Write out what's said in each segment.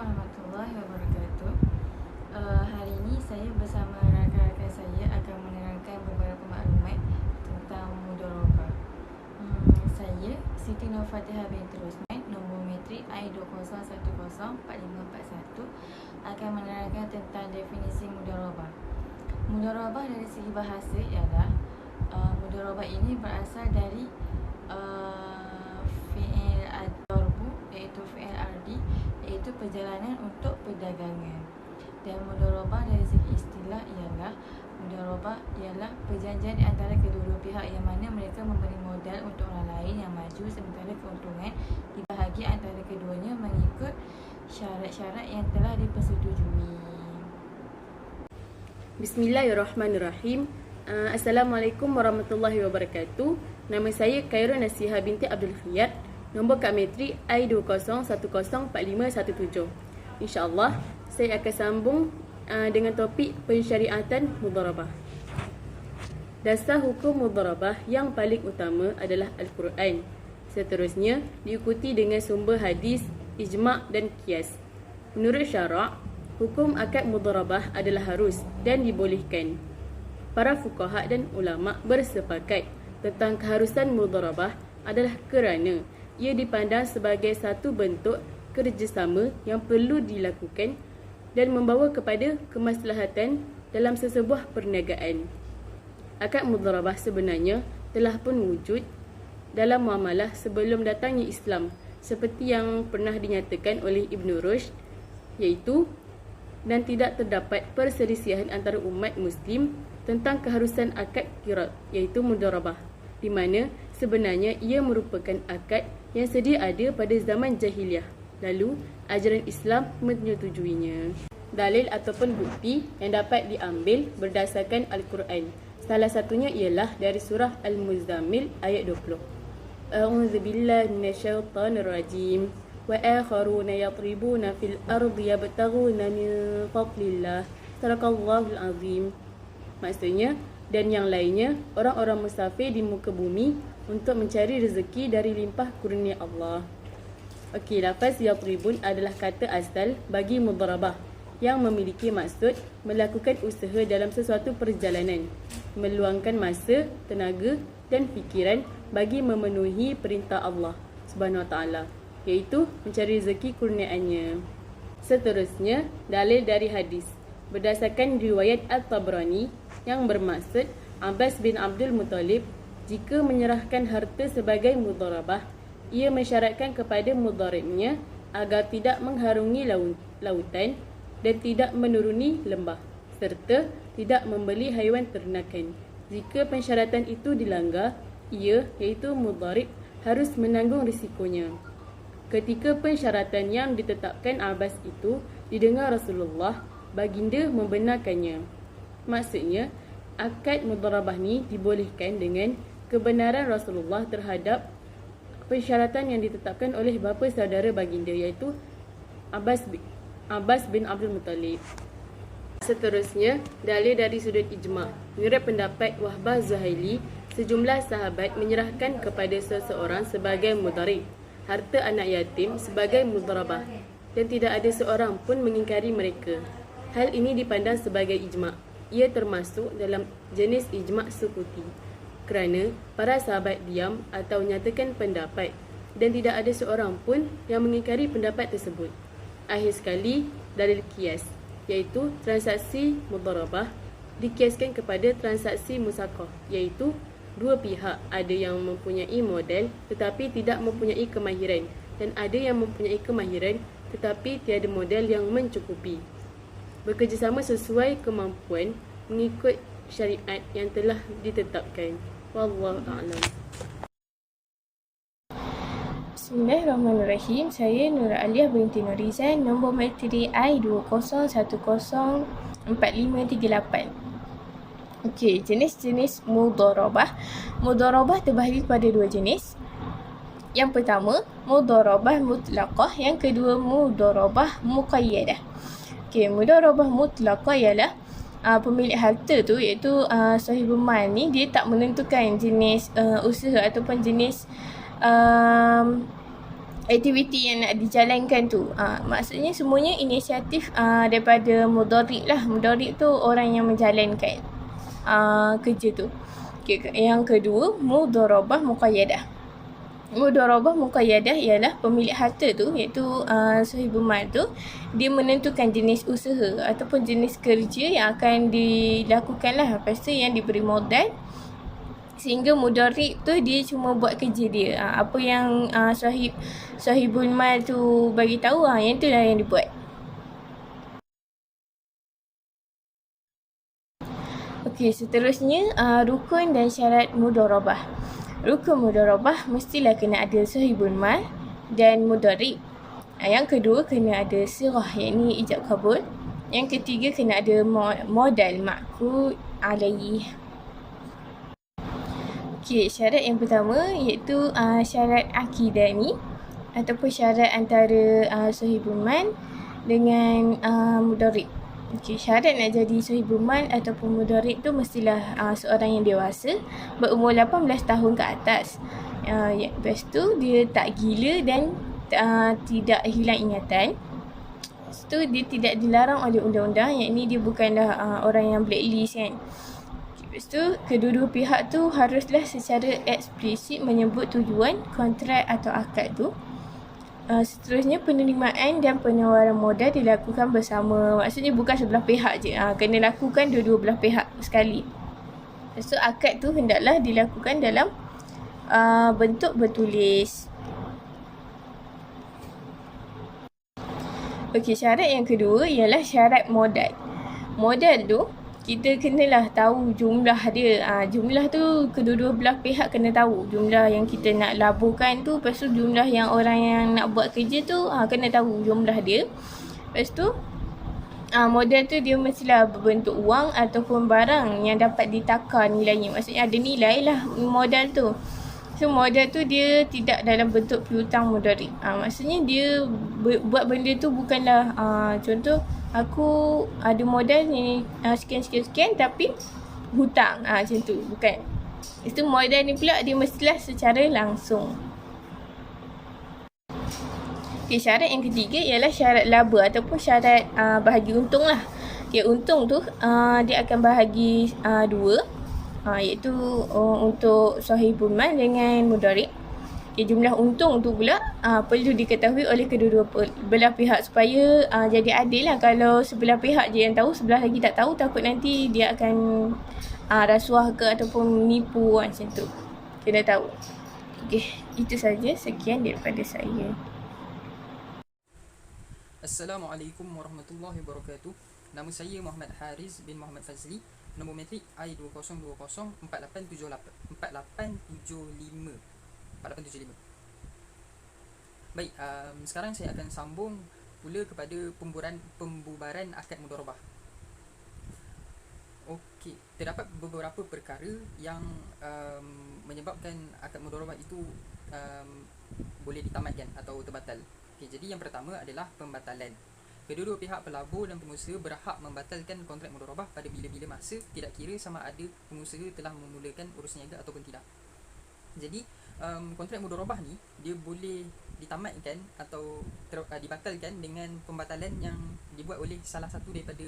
warahmatullahi wabarakatuh. Hari ini saya bersama rakan-rakan saya akan menerangkan beberapa maklumat tentang mudharabah. Saya Siti Nurfatihah binti Rosman, nombor metrik I20104541, akan menerangkan tentang definisi mudharabah. Mudharabah dari segi bahasa ialah mudharabah ini berasal dari fi'il ad-darbu, iaitu fi'il ardi, iaitu perjalanan untuk perdagangan. Dan mudharabah dari segi istilah ialah mudharabah ialah perjanjian di antara kedua-dua pihak yang mana mereka memberi modal untuk orang lain yang maju, sementara keuntungan dibahagi antara keduanya mengikut syarat-syarat yang telah dipersetujui. Bismillahirrahmanirrahim. Assalamualaikum warahmatullahi wabarakatuh. Nama saya Khairul Nasihah binti Abdul Khiyat, nombor kad metrik I20104517. InsyaAllah saya akan sambung dengan topik pensyariatan mudharabah. Dasar hukum mudharabah yang paling utama adalah Al-Quran. Seterusnya diikuti dengan sumber hadis, ijma' dan qiyas. Menurut syarak, hukum akad mudharabah adalah harus dan dibolehkan. Para fuqaha dan ulama' bersepakat tentang keharusan mudharabah adalah kerana ia dipandang sebagai satu bentuk kerjasama yang perlu dilakukan dan membawa kepada kemaslahatan dalam sesebuah perniagaan. Akad mudharabah sebenarnya telah pun wujud dalam muamalah sebelum datangnya Islam, seperti yang pernah dinyatakan oleh Ibn Rushd, iaitu dan tidak terdapat perselisihan antara umat Muslim tentang keharusan akad qirat, iaitu mudharabah, di mana sebenarnya ia merupakan akad yang sedia ada pada zaman jahiliah. Lalu, ajaran Islam menyetujuinya. Dalil ataupun bukti yang dapat diambil berdasarkan Al-Quran. Salah satunya ialah dari surah Al-Muzammil ayat 20. A'udzu billahi minasyaitonir rajim. Wa akharuna yatribuna fil ardi yabtaghuna min fadlillah. Sadaqallahul azim. Maksudnya, dan yang lainnya, orang-orang musafir di muka bumi untuk mencari rezeki dari limpah kurnia Allah. Okey, lafaz yatribun adalah kata asal bagi mudharabah yang memiliki maksud melakukan usaha dalam sesuatu perjalanan, meluangkan masa, tenaga dan fikiran bagi memenuhi perintah Allah Subhanahu Wa Taala, iaitu mencari rezeki kurniaannya. Seterusnya, dalil dari hadis berdasarkan riwayat At-Tabrani yang bermaksud Abbas bin Abdul Muttalib jika menyerahkan harta sebagai mudharabah, ia mensyaratkan kepada mudharibnya agar tidak mengharungi lautan dan tidak menuruni lembah, serta tidak membeli haiwan ternakan. Jika pensyaratan itu dilanggar, ia, iaitu mudharib, harus menanggung risikonya. Ketika pensyaratan yang ditetapkan Abbas itu didengar Rasulullah, baginda membenarkannya. Maksudnya, akad mudharabah ni dibolehkan dengan kebenaran Rasulullah terhadap persyaratan yang ditetapkan oleh bapa saudara baginda, iaitu Abbas bin Abdul Muttalib. Seterusnya, dalil dari sudut ijma'. Menurut pendapat Wahbah Zuhaili, sejumlah sahabat menyerahkan kepada seseorang sebagai mudharib harta anak yatim sebagai mudharabah, dan tidak ada seorang pun mengingkari mereka. Hal ini dipandang sebagai ijma'. Ia termasuk dalam jenis ijma' sukuti, kerana para sahabat diam atau nyatakan pendapat dan tidak ada seorang pun yang mengingkari pendapat tersebut. Akhir sekali, dalil qiyas, iaitu transaksi mudharabah dikiaskan kepada transaksi musaqah, iaitu dua pihak ada yang mempunyai modal tetapi tidak mempunyai kemahiran, dan ada yang mempunyai kemahiran tetapi tiada modal yang mencukupi. Bekerjasama sesuai kemampuan mengikut syariat yang telah ditetapkan. Wallahu a'lam. Bismillahirrahmanirrahim. Saya Nur Aliyah binti Nurizan, nombor metrik I20104538. Okey, jenis-jenis mudharabah. Mudharabah terbahagi pada dua jenis. Yang pertama, mudharabah mutlaqah. Yang kedua, mudharabah muqayyadah. Okey, mudharabah mutlaqah ialah pemilik harta tu, iaitu sahibul mal ni, dia tak menentukan jenis usaha ataupun jenis aktiviti yang nak dijalankan tu. Maksudnya semuanya inisiatif daripada mudharib lah. Mudharib tu orang yang menjalankan kerja tu. Okay, yang kedua, mudharabah muqayyadah. Mudharabah muqayyadah ialah pemilik harta tu, iaitu sahibul mal tu, dia menentukan jenis usaha ataupun jenis kerja yang akan dilakukan lah. Lepas tu yang diberi modal, sehingga mudharib tu dia cuma buat kerja dia. Apa yang sahibul mal tu bagi tahu, yang tu lah yang dibuat. Okey, seterusnya rukun dan syarat mudharabah. Rukun mudharabah mestilah kena ada sahibul mal dan mudharib. Yang kedua kena ada sirah, iaitu ijab kabul. Yang ketiga kena ada modal ma'qud alaih. Okey, syarat yang pertama iaitu syarat akidah ni ataupun syarat antara sahibul mal dengan mudharib. Okey, syarat nak jadi sahibul mal ataupun mudharib tu mestilah seorang yang dewasa, berumur 18 tahun ke atas. Lepas tu dia tak gila dan tidak hilang ingatan. Lepas tu dia tidak dilarang oleh undang-undang, iaitu dia bukanlah orang yang blacklist kan. Lepas tu, kedua-dua pihak tu haruslah secara eksplisit menyebut tujuan, kontrak atau akad tu. Seterusnya, penerimaan dan penawaran modal dilakukan bersama. Maksudnya bukan sebelah pihak je. Kena lakukan dua-dua belah pihak sekali. Lepas tu, akad tu hendaklah dilakukan dalam bentuk bertulis. Okey, syarat yang kedua ialah syarat modal. Modal tu, kita kenalah tahu jumlah dia. Jumlah tu kedua-dua belah pihak kena tahu. Jumlah yang kita nak laburkan tu, lepas tu jumlah yang orang yang nak buat kerja tu kena tahu jumlah dia. Lepas tu modal tu dia mestilah berbentuk wang ataupun barang yang dapat ditakar nilainya. Maksudnya ada nilai lah modal tu. So modal tu dia tidak dalam bentuk piutang mudharib. Maksudnya dia buat benda tu bukanlah contoh aku ada modal ni sekian tapi hutang macam tu, bukan. Itu modal ni pula dia mestilah secara langsung. Okay, syarat yang ketiga ialah syarat laba ataupun syarat bahagi untung lah. Okay, untung tu dia akan bahagi dua, iaitu untuk sahibul mal dengan mudharib. Jumlah untung tu pula perlu diketahui oleh kedua-dua belah pihak supaya jadi adil lah. Kalau sebelah pihak je yang tahu, sebelah lagi tak tahu, takut nanti dia akan rasuah ke ataupun menipu macam tu. Kena tahu. Okey, itu saja. Sekian daripada saya. Assalamualaikum warahmatullahi wabarakatuh. Nama saya Muhammad Haris bin Muhammad Fazli. Nombor metrik I20204875. Baik, sekarang saya akan sambung pula kepada pembubaran akad mudharabah. Okey, terdapat beberapa perkara yang menyebabkan akad mudharabah itu boleh ditamatkan atau terbatal. Okey, jadi yang pertama adalah pembatalan. Kedua-dua pihak pelabur dan pengusaha berhak membatalkan kontrak mudharabah pada bila-bila masa, tidak kira sama ada pengusaha telah memulakan urus niaga ataupun tidak. Jadi kontrak mudharabah ni dia boleh ditamatkan atau dibatalkan dengan pembatalan yang dibuat oleh salah satu daripada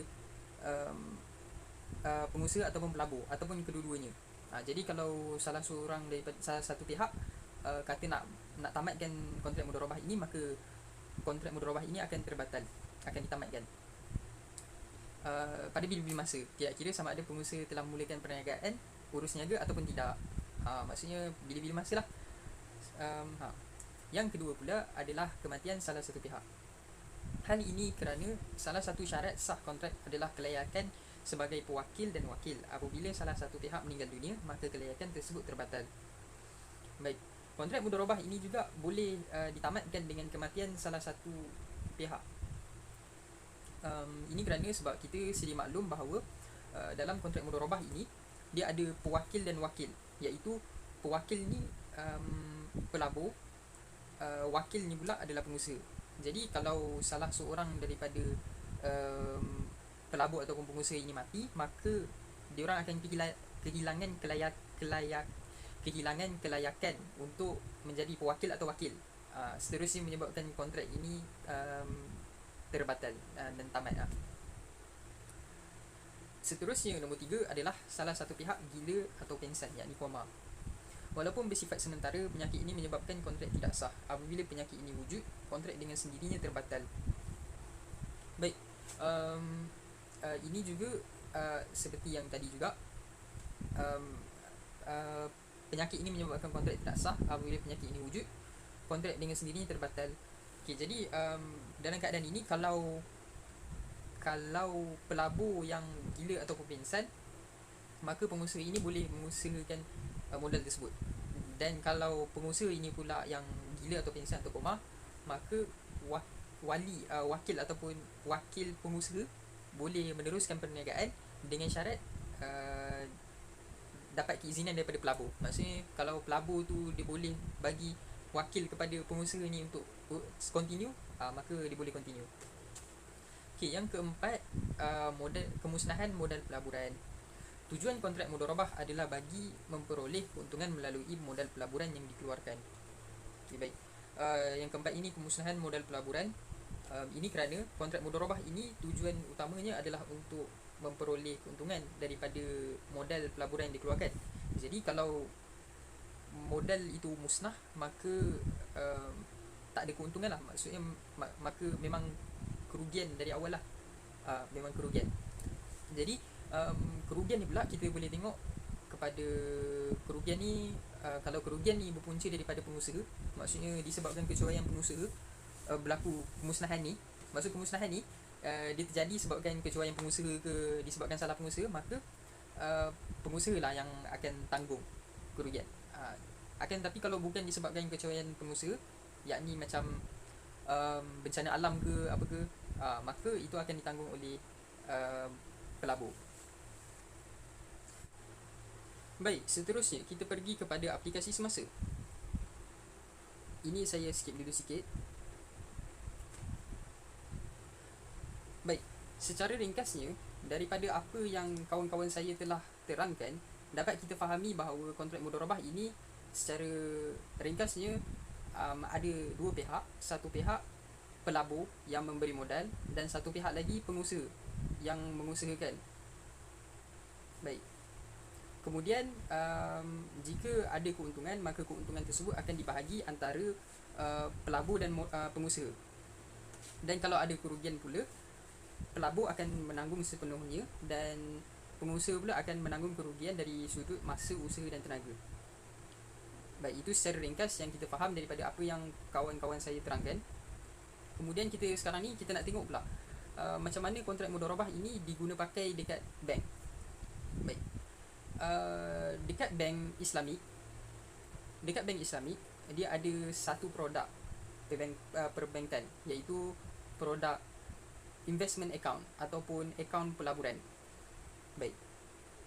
pengusaha ataupun pelabur ataupun kedua-duanya. Jadi kalau salah satu pihak kata nak tamatkan kontrak mudharabah ini, maka kontrak mudharabah ini akan terbatal, akan ditamatkan pada bila-bila masa, tidak kira sama ada pengusaha telah memulakan perniagaan, urus niaga ataupun tidak. Maksudnya bila-bila masa lah. Yang kedua pula adalah kematian salah satu pihak. Hal ini kerana salah satu syarat sah kontrak adalah kelayakan sebagai pewakil dan wakil. Apabila salah satu pihak meninggal dunia, maka kelayakan tersebut terbatal. Baik, kontrak mudharabah ini juga boleh ditamatkan dengan kematian salah satu pihak. Ini kerana sebab kita sedia maklum bahawa dalam kontrak mudharabah ini dia ada pewakil dan wakil, iaitu pewakil ni pelabur, wakil ni pula adalah pengusaha. Jadi kalau salah seorang daripada pelabur ataupun pengusaha ini mati, maka diorang akan kehilangan kelayakan untuk menjadi pewakil atau wakil. Seterusnya menyebabkan kontrak ini terbatal dan tamat. Seterusnya nombor 3 adalah salah satu pihak gila atau pengsan, yakni koma. Walaupun bersifat sementara, penyakit ini menyebabkan kontrak tidak sah. Apabila penyakit ini wujud, kontrak dengan sendirinya terbatal. Baik, ini juga seperti yang tadi juga, penyakit ini menyebabkan kontrak tidak sah. Apabila penyakit ini wujud, kontrak dengan sendirinya terbatal. Okay, jadi dalam keadaan ini, kalau pelabur yang gila atau pengsan, maka pengusaha ini boleh mengusahakan modal tersebut. Dan kalau pengusaha ini pula yang gila atau pengsan atau koma, maka wakil ataupun wakil pengusaha boleh meneruskan perniagaan dengan syarat dapat keizinan daripada pelabur. Maksudnya kalau pelabur tu dia boleh bagi wakil kepada pengusaha ni untuk continue, maka dia boleh continue. Okey, yang keempat, kemusnahan modal pelaburan. Tujuan kontrak mudharabah adalah bagi memperoleh keuntungan melalui modal pelaburan yang dikeluarkan. Okay, baik. Yang keempat ini kemusnahan modal pelaburan. Ini kerana kontrak mudharabah ini tujuan utamanya adalah untuk memperoleh keuntungan daripada modal pelaburan yang dikeluarkan. Jadi kalau modal itu musnah, maka tak ada keuntungan lah. Maksudnya maka memang kerugian dari awal lah. Memang kerugian. Jadi kerugian ni pula kita boleh tengok kepada kerugian ni, kalau kerugian ni berpunca daripada pengusaha, maksudnya disebabkan kecuaian pengusaha, berlaku kemusnahan ni. Maksud kemusnahan ni dia terjadi sebabkan kecuaian pengusaha ke disebabkan salah pengusaha, maka pengusaha lah yang akan tanggung kerugian. Akan tapi kalau bukan disebabkan kecuaian pengusaha, yakni macam bencana alam ke apa ke, maka itu akan ditanggung oleh pelabur. Baik, seterusnya kita pergi kepada aplikasi semasa. Ini saya skip dulu sikit. Baik, secara ringkasnya, daripada apa yang kawan-kawan saya telah terangkan, dapat kita fahami bahawa kontrak mudharabah ini secara ringkasnya ada dua pihak. Satu pihak pelabur yang memberi modal, dan satu pihak lagi pengusaha yang mengusahakan. Baik, kemudian jika ada keuntungan, maka keuntungan tersebut akan dibahagi antara pelabur dan pengusaha. Dan kalau ada kerugian pula, pelabur akan menanggung sepenuhnya dan pengusaha pula akan menanggung kerugian dari sudut masa, usaha dan tenaga. Baik, itu secara ringkas yang kita faham daripada apa yang kawan-kawan saya terangkan. Kemudian kita sekarang ni kita nak tengok pula macam mana kontrak mudharabah ini diguna pakai dekat bank. Baik, dekat bank Islamik, dia ada satu produk perbankan, iaitu produk investment account ataupun akaun pelaburan. Baik,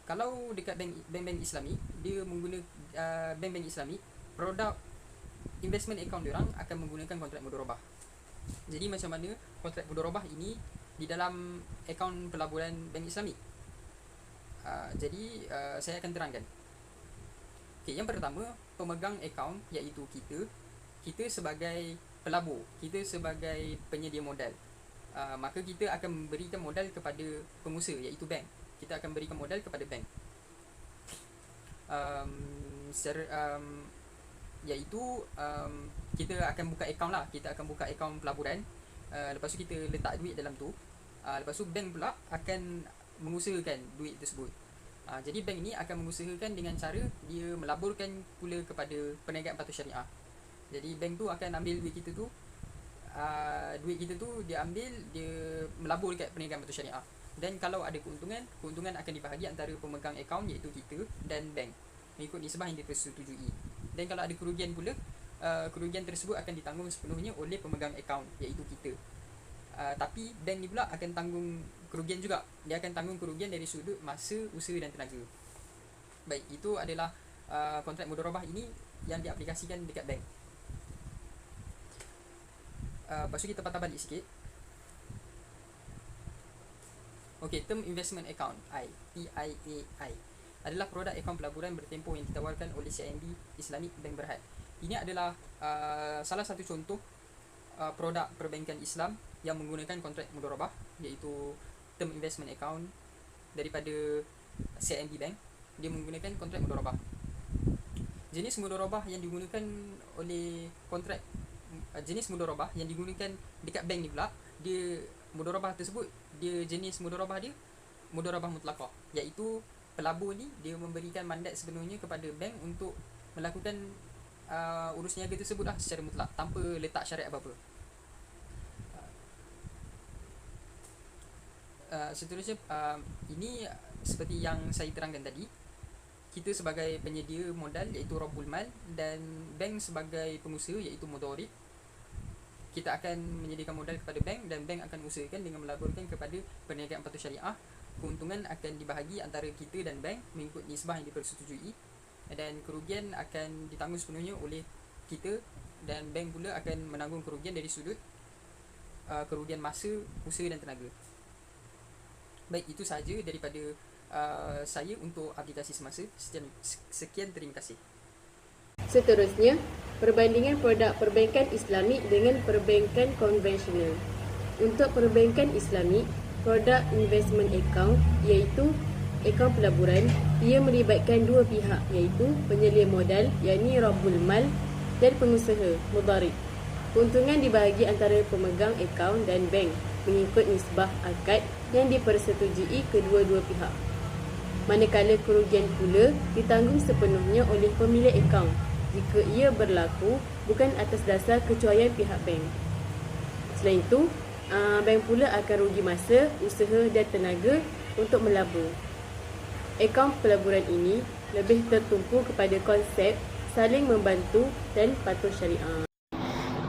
kalau dekat bank-bank Islami, dia menggunakan bank-bank Islami, produk investment account diorang akan menggunakan kontrak mudharabah. Jadi macam mana kontrak mudharabah ini di dalam akaun pelaburan bank Islami? Jadi saya akan terangkan. Okay, yang pertama, pemegang akaun iaitu kita sebagai pelabur, kita sebagai penyedia modal. Maka kita akan memberikan modal kepada pengusaha iaitu bank. Kita akan berikan modal kepada bank. Iaitu kita akan buka akaun lah. Kita akan buka akaun pelaburan. Lepas tu kita letak duit dalam tu. Lepas tu bank pula akan mengusahakan duit tersebut. Jadi bank ni akan mengusahakan dengan cara dia melaburkan pula kepada perniagaan patuh syariah. Jadi bank tu akan ambil duit kita tu, dia ambil, dia melabur dekat perniagaan patuh syariah. Dan kalau ada keuntungan akan dibahagi antara pemegang akaun iaitu kita dan bank mengikut nisbah yang dipersetujui. Dan kalau ada kerugian pula, kerugian tersebut akan ditanggung sepenuhnya oleh pemegang akaun iaitu kita. Tapi bank ni pula akan tanggung kerugian juga. Dia akan tanggung kerugian dari sudut masa, usaha dan tenaga. Baik, itu adalah kontrak mudharabah ini yang diaplikasikan dekat bank. Lepas tu kita patah balik sikit. Okey, term investment account, TIAI adalah produk akaun pelaburan bertempoh yang ditawarkan oleh CIMB Islamic Bank Berhad. Ini adalah salah satu contoh produk perbankan Islam yang menggunakan kontrak mudharabah, iaitu term investment account daripada CIMB Bank. Dia menggunakan kontrak mudharabah. Jenis mudharabah yang digunakan oleh kontrak jenis mudharabah yang digunakan dekat bank ni pula, dia mudharabah tersebut, dia jenis mudharabah dia mudharabah mutlaqah, iaitu pelabur ni dia memberikan mandat sepenuhnya kepada bank untuk melakukan urus niaga tersebut lah secara mutlak tanpa letak syariat apa-apa. Seterusnya, ini seperti yang saya terangkan tadi, kita sebagai penyedia modal iaitu Rabbul Mal, dan bank sebagai pengusaha iaitu Mudharib. Kita akan menyediakan modal kepada bank, dan bank akan usahakan dengan melaburkan kepada perniagaan patuh syariah. Keuntungan akan dibahagi antara kita dan bank mengikut nisbah yang dipersetujui, dan kerugian akan ditanggung sepenuhnya oleh kita, dan bank pula akan menanggung kerugian dari sudut kerugian masa, usaha dan tenaga. Baik, itu sahaja daripada saya untuk aplikasi semasa. Sekian, terima kasih. Seterusnya, perbandingan produk perbankan Islamik dengan perbankan konvensional. Untuk perbankan Islamik, produk investment account iaitu akaun pelaburan, ia melibatkan dua pihak iaitu penyelia modal yakni Rabbul Mal dan pengusaha Mudharib. Keuntungan dibahagi antara pemegang akaun dan bank mengikut nisbah akad yang dipersetujui kedua-dua pihak. Manakala kerugian pula ditanggung sepenuhnya oleh pemilik akaun jika ia berlaku bukan atas dasar kecuaian pihak bank. Selain itu, bank pula akan rugi masa, usaha dan tenaga untuk melabur. Akaun pelaburan ini lebih tertumpu kepada konsep saling membantu dan patuh syariah.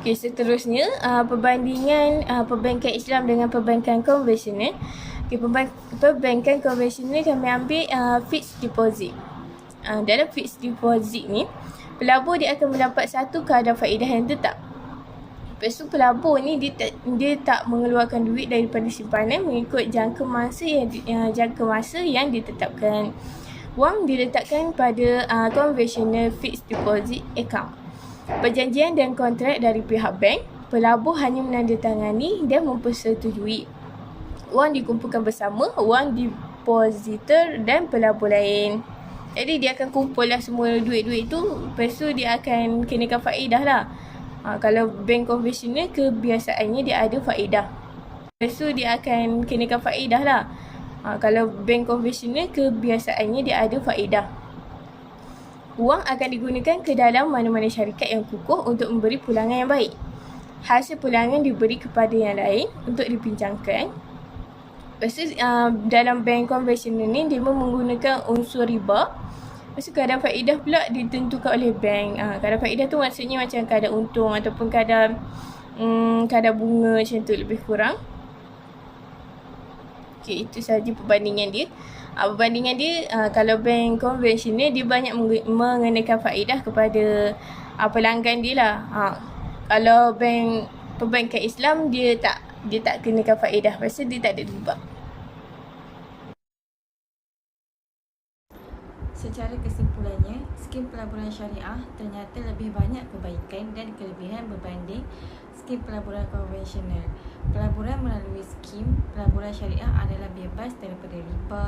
Okey, seterusnya perbandingan perbankan Islam dengan perbankan konvensional. Okey, perbankan konvensional kami ambil fixed deposit. Dalam fixed deposit ni, pelabur dia akan mendapat satu kadar faedah yang tetap. Lepas tu pelabur ni dia tak mengeluarkan duit daripada simpanan mengikut jangka masa yang ditetapkan. Wang diletakkan pada conventional fixed deposit account. Perjanjian dan kontrak dari pihak bank, pelabur hanya menandatangani dan mempersetujui. Wang dikumpulkan bersama wang depositor dan pelabur lain. Jadi dia akan kumpul lah semua duit-duit tu, lepas tu dia akan kenakan faedah lah. Kalau bank konvensional, kebiasaannya dia ada faedah. Lepas tu dia akan kenakan faedah lah. Kalau bank konvensional, kebiasaannya dia ada faedah. Wang akan digunakan ke dalam mana-mana syarikat yang kukuh untuk memberi pulangan yang baik. Hasil pulangan diberi kepada yang lain untuk dipinjamkan. Lepas tu dalam bank konvensional ni dia menggunakan unsur riba. Lepas tu kadar faedah pula ditentukan oleh bank. Kadar faedah tu maksudnya macam kadar untung ataupun kadar bunga macam tu lebih kurang. Okey, itu sahaja perbandingan dia. Perbandingan dia, kalau bank konvensional dia banyak mengenakan faedah kepada pelanggan dia lah. Kalau perbankan Islam dia tak kenakan faedah, pasal dia tak ada riba. Secara kesimpulannya, skim pelaburan syariah ternyata lebih banyak kebaikan dan kelebihan berbanding skim pelaburan konvensional. Pelaburan melalui skim pelaburan syariah adalah bebas daripada riba,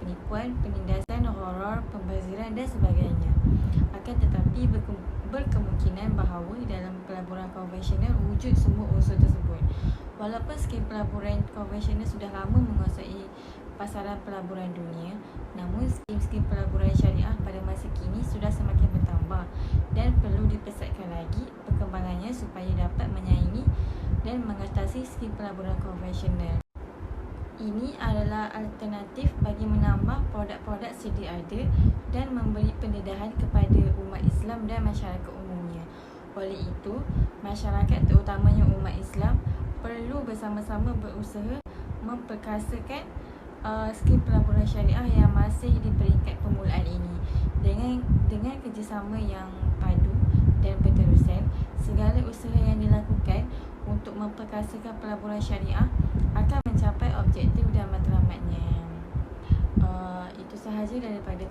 penipuan, penindasan, gharar, pembaziran dan sebagainya. Akan tetapi berkemungkinan bahawa dalam pelaburan konvensional wujud semua unsur tersebut. Walaupun skim pelaburan konvensional sudah lama menguasai pasaran pelaburan dunia, namun skim-skim pelaburan syariah pada masa kini sudah semakin bertambah dan perlu dipesatkan lagi perkembangannya supaya dapat menyaingi dan mengatasi skim pelaburan konvensional. Ini adalah alternatif bagi menambah produk-produk sedia ada dan memberi pendedahan kepada umat Islam dan masyarakat umumnya. Oleh itu, masyarakat terutamanya umat Islam perlu bersama-sama berusaha memperkasakan skim pelaburan syariah yang masih di peringkat permulaan ini. Dengan kerjasama yang padu dan berterusan, segala usaha yang dilakukan untuk memperkasakan pelaburan syariah akan mencapai objektif dan matlamatnya. Itu sahaja daripada